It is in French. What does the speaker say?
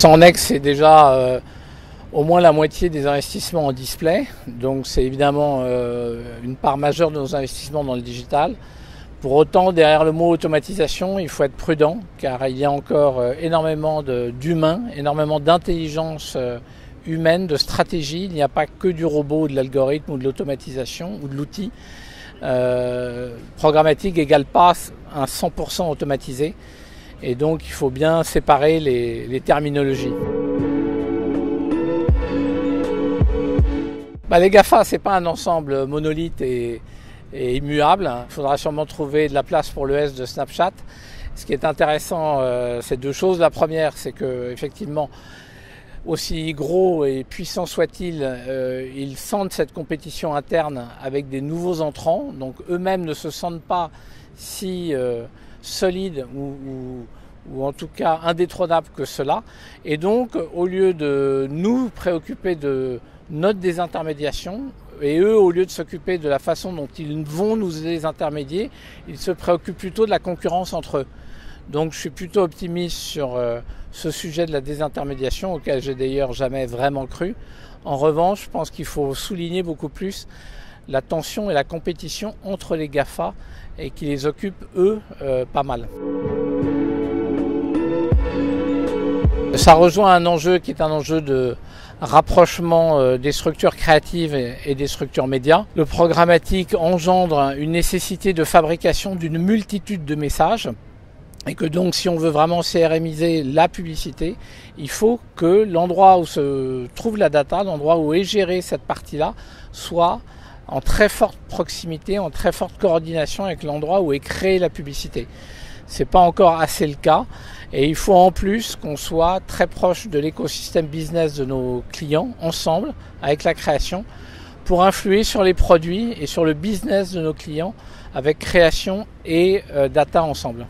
Sannex, c'est déjà au moins la moitié des investissements en display. Donc c'est évidemment une part majeure de nos investissements dans le digital. Pour autant, derrière le mot automatisation, il faut être prudent car il y a encore énormément d'humains, énormément d'intelligence humaine, de stratégie. Il n'y a pas que du robot, de l'algorithme ou de l'automatisation ou de l'outil. Programmatique égale pas un 100% automatisé. Et donc il faut bien séparer les terminologies. Les GAFA, ce n'est pas un ensemble monolithe et immuable. Il faudra sûrement trouver de la place pour le S de Snapchat. Ce qui est intéressant, c'est deux choses. La première, c'est que effectivement, aussi gros et puissant soit-il, ils sentent cette compétition interne avec des nouveaux entrants. Donc eux-mêmes ne se sentent pas si solides ou en tout cas indétrônables que cela. Et donc, au lieu de nous préoccuper de notre désintermédiation, et eux, au lieu de s'occuper de la façon dont ils vont nous désintermédier, ils se préoccupent plutôt de la concurrence entre eux. Donc je suis plutôt optimiste sur ce sujet de la désintermédiation, auquel j'ai d'ailleurs jamais vraiment cru. En revanche, je pense qu'il faut souligner beaucoup plus la tension et la compétition entre les GAFA et qui les occupent, eux, pas mal. Ça rejoint un enjeu qui est un enjeu de rapprochement des structures créatives et des structures médias. Le programmatique engendre une nécessité de fabrication d'une multitude de messages et que donc si on veut vraiment CRMiser la publicité, il faut que l'endroit où se trouve la data, l'endroit où est gérée cette partie-là, soit en très forte proximité, en très forte coordination avec l'endroit où est créée la publicité. C'est pas encore assez le cas et il faut en plus qu'on soit très proche de l'écosystème business de nos clients ensemble avec la création pour influer sur les produits et sur le business de nos clients avec création et data ensemble.